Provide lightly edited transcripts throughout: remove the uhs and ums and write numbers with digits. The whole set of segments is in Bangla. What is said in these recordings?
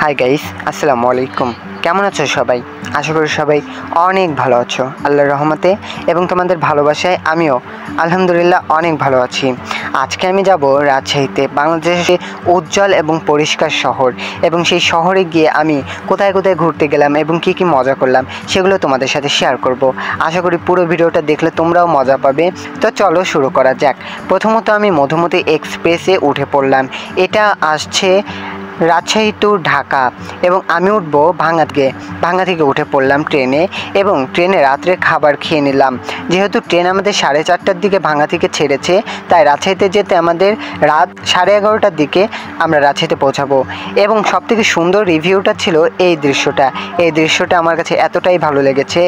হাই গাইস, আসসালামু আলাইকুম। কেমন আছো সবাই? আশা করি সবাই অনেক ভালো আছো আল্লাহর রহমতে এবং তোমাদের ভালোবাসায় আমিও আলহামদুলিল্লাহ অনেক ভালো আছি। আজকে আমি যাব রাজশাহীতে, বাংলাদেশের উজ্জ্বল এবং পরিষ্কার শহর, এবং সেই শহরে গিয়ে আমি কোথায় কোথায় ঘুরতে গেলাম এবং কি কি মজা করলাম সেগুলো তোমাদের সাথে শেয়ার করব। আশা করি পুরো ভিডিওটা দেখলে তোমরাও মজা পাবে। তো চলো শুরু করা যাক। প্রথমত আমি মধুমতি এক্সপ্রেসে উঠে পড়লাম। এটা আসছে রাজশাহী টু ঢাকা এবং আমি উঠবো ভাঙ্গা থেকে উঠে পড়লাম ট্রেনে এবং ট্রেনে রাত্রে খাবার খেয়ে নিলাম। যেহেতু ট্রেন আমাদের 4:30টার দিকে ভাঙ্গা থেকে ছেড়েছে, তাই রাজশাহীতে যেতে আমাদের রাত 11:30টার দিকে আমরা রাজশাহীতে পৌঁছাবো। এবং সবথেকে সুন্দর রিভিউটা ছিল এই দৃশ্যটা আমার কাছে এতটাই ভালো লেগেছে,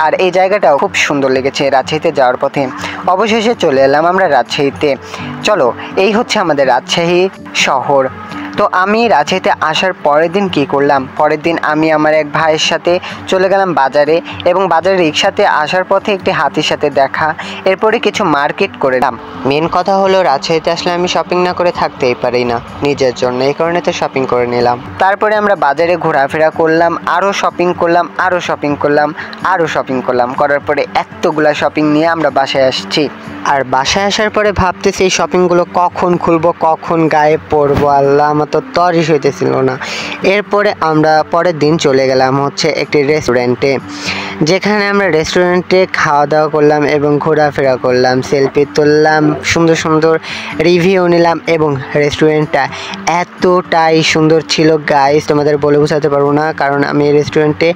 আর এই জায়গাটাও খুব সুন্দর লেগেছে রাজশাহীতে যাওয়ার পথে। অবশেষে চলে এলাম আমরা রাজশাহীতে। চলো, এই হচ্ছে আমাদের রাজশাহী শহর। তো আমি রাজশাহীতে আসার পরের দিন কী করলাম, পরের দিন আমি আমার এক ভাইয়ের সাথে চলে গেলাম বাজারে, এবং বাজারে রিক্সাতে আসার পথে একটি হাতির সাথে দেখা। এরপরে কিছু মার্কেট করলাম। মেন কথা হলো রাজশাহীতে আসলে আমি শপিং না করে থাকতেই পারি না নিজের জন্য, এই কারণে তো শপিং করে নিলাম। তারপরে আমরা বাজারে ঘোরাফেরা করলাম, আরও শপিং করলাম, করার পরে এতগুলা শপিং নিয়ে আমরা বাসায় আসছি। আর বাসায় আসার পরে ভাবতেছি এই শপিংগুলো কখন খুলবো, কখন গায়ে পরবো, আল্লাহ আমার তো তরিস হইতেছিল না। এরপরে আমরা পরের দিন চলে গেলাম হচ্ছে একটি রেস্টুরেন্টে, যেখানে আমরা রেস্টুরেন্টে খাওয়া দাওয়া করলাম এবং ঘোরাফেরা করলাম, সেলফি তুললাম, সুন্দর সুন্দর রিভিউ নিলাম। এবং রেস্টুরেন্টটা এতটাই সুন্দর ছিল গাইস, তোমাদের বলে বোঝাতে পারবো না, কারণ আমি এই রেস্টুরেন্টে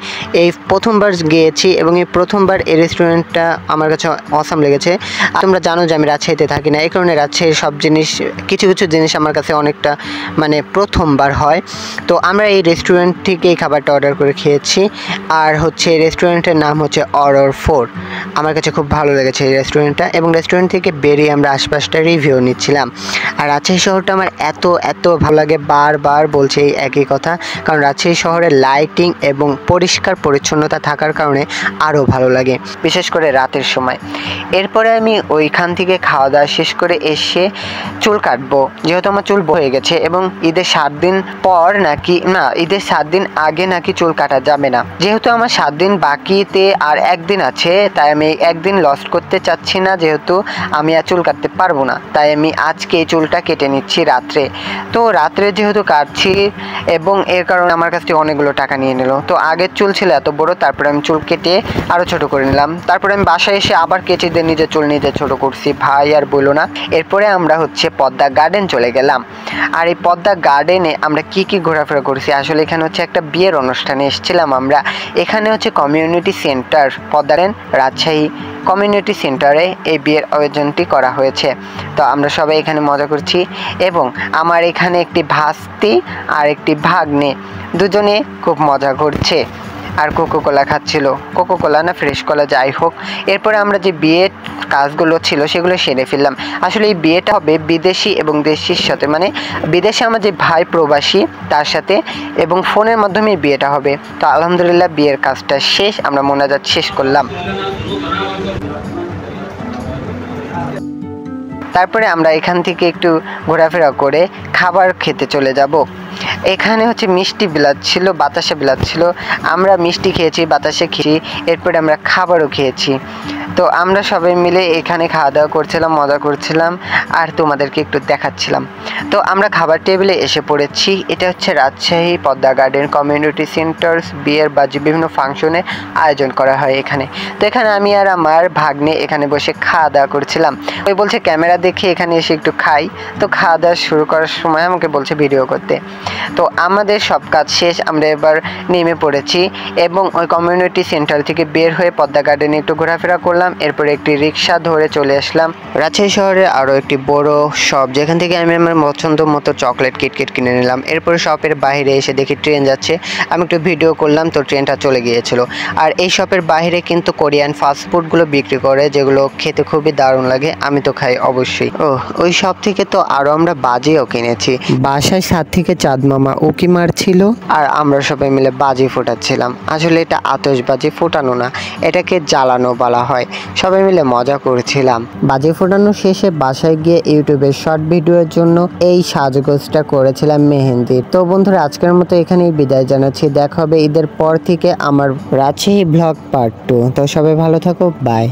এই প্রথমবার গিয়েছি এবং এই প্রথমবার এই রেস্টুরেন্টটা আমার কাছে অসাম লেগেছে। তোমরা জানো যে আমি রাজশাহীতে থাকি না, এই কারণে রাজশাহীর সব জিনিস, কিছু কিছু জিনিস আমার কাছে অনেকটা প্রথমবার হয়। তো আমরা এই রেস্টুরেন্ট থেকে এই খাবারটা অর্ডার করে খেয়েছি, আর হচ্ছে রেস্টুরেন্টের নাম হচ্ছে অরর 4। আমার কাছে খুব ভালো লেগেছে এই রেস্টুরেন্টটা, এবং রেস্টুরেন্ট থেকে বেরিয়ে আমরা আশপাশটা রিভিউ নিচ্ছিলাম। আর রাজশাহী শহরটা আমার এত ভালো লাগে, বারবার বলছি এই একই কথা, কারণ রাজশাহী শহরের লাইটিং এবং পরিষ্কার পরিচ্ছন্নতা থাকার কারণে আরও ভালো লাগে, বিশেষ করে রাতের সময়। এরপরে আমি ওইখান থেকে খাওয়া দাওয়া শেষ করে এসে চুল কাটবো, যেহেতু আমার চুল হয়ে গেছে এবং ঈদের 7 দিন পর ঈদের 7 দিন আগে নাকি চুল কাটা যাবে না। যেহেতু আমার 7 দিন বাকিতে আর 1 দিন আছে, তাই আমি 1 দিন লস্ট করতে চাচ্ছি না, যেহেতু আমি আর চুল কাটতে পারবো না, তাই আমি আজকে এই চুলটা কেটে নিচ্ছি রাত্রে। তো রাত্রে যেহেতু কাটছি এবং এর কারণে আমার কাছ থেকে অনেকগুলো টাকা নিয়ে নিল। তো আগের চুল ছিল এত বড়, তারপরে আমি চুল কেটে আরও ছোট করে নিলাম। তারপরে আমি বাসায় এসে আবার কেচে দিয়ে নিজের চুল নিজে ছোট করছি, ভাই আর বলো না। এরপরে আমরা হচ্ছে পদ্মা গার্ডেন চলে গেলাম। আর এই পদ্মা গার্ডেনে আমরা কি ঘোরাফেরা করছি, আসলে এখানে হচ্ছে একটা বিয়ের অনুষ্ঠানে এসেছিলাম আমরা। এখানে হচ্ছে community centre, Padma Rajshahi community সেন্টারে এই বিয়ের আয়োজনটি করা হয়েছে। তো আমরা সবাই এখানে মজা করছি, এবং আমার এখানে একটি ভাস্তি আর একটি ভাগ্নে, দুজনে খুব মজা করছে আর কোকোকোলা খাচ্ছিল, কোকোকোলা না ফ্রেশ কলা যাই হোক। এরপরে আমরা যে বিয়ের কাজগুলো ছিল সেগুলো সেরে ফেললাম। আসলে এই বিয়েটা হবে বিদেশি এবং দেশির সাথে, বিদেশে আমার যে ভাই প্রবাসী তার সাথে, এবং ফোনের মাধ্যমে বিয়েটা হবে। তো আলহামদুলিল্লাহ বিয়ের কাজটা শেষ, আমরা মোনাজাত শেষ করলাম। তারপরে আমরা এখান থেকে একটু ঘোরাফেরা করে খাবার খেতে চলে যাব। এখানে হচ্ছে মিষ্টি বিলাচ্ছিল, বাতাসা বিলাচ্ছিল, আমরা মিষ্টি খেয়েছি, বাতাসা খেয়েছি, এরপরে আমরা খাবারও খেয়েছি। তো আমরা সবাই মিলে এখানে খাওয়া দাওয়া করছিলাম, মজা করছিলাম, আর তোমাদেরকে একটু দেখাচ্ছিলাম। তো আমরা খাবার টেবিলে এসে পড়েছি। এটা হচ্ছে Rajshahi Padma garden community centres, বিয়ের বা বিভিন্ন ফাংশনের আয়োজন করা হয় এখানে। তো এখানে আমি আর আমার ভাগ্নে এখানে বসে খাওয়া দাওয়া করছিলাম। ওই বলছে ক্যামেরা দেখে এখানে এসে একটু খাই। তো খাওয়া দাওয়া শুরু করার সময় আমাকে বলছে ভিডিও করতে। তো আমাদের সব কাজ শেষ, আমরা এবার নেমে পড়েছি এবং ওই কমিউনিটি সেন্টার থেকে বের হয়ে পদ্মা গার্ডেনে একটু ঘোরাফেরা করলাম। এরপরে একটি রিক্সা ধরে চলে আসলাম রাজশাহী শহরে আরও একটি বড় শপ, যেখান থেকে আমি আমার পছন্দ মতো চকলেট কিটকেট কিনে নিলাম। এরপরে শপের বাইরে এসে দেখি ট্রেন যাচ্ছে, আমি একটু ভিডিও করলাম, তো ট্রেনটা চলে গিয়েছিল। আর এই শপের বাইরে কিন্তু কোরিয়ান ফাস্টফুডগুলো বিক্রি করে, যেগুলো খেতে খুবই দারুণ লাগে, আমি তো খাই অবশ্যই। ওই শপ থেকে তো আরও আমরা বাজিও কিনেছি। বাসায় 7 থেকে চাঁদ মামা উকি মারছিল, আর আমরা সবাই মিলে বাজি ফোটাচ্ছিলাম। আসলে এটা আতশবাজি ফোটানো না, এটাকে জ্বালানো বলা হয়। সবাই মিলে মজা করছিলাম। বাজি ফোটানো শেষে বাসায় গিয়ে ইউটিউবের শর্ট ভিডিওর জন্য এই সাজগোজটা করেছিলাম মেহেন্দির। তো বন্ধুরা, আজকের মতো এখানেই বিদায় জানাচ্ছি। দেখা হবে ঈদের পর থেকে আমার রাজশাহী ব্লগ পার্ট 2। তো সবাই ভালো থাকো, বাই।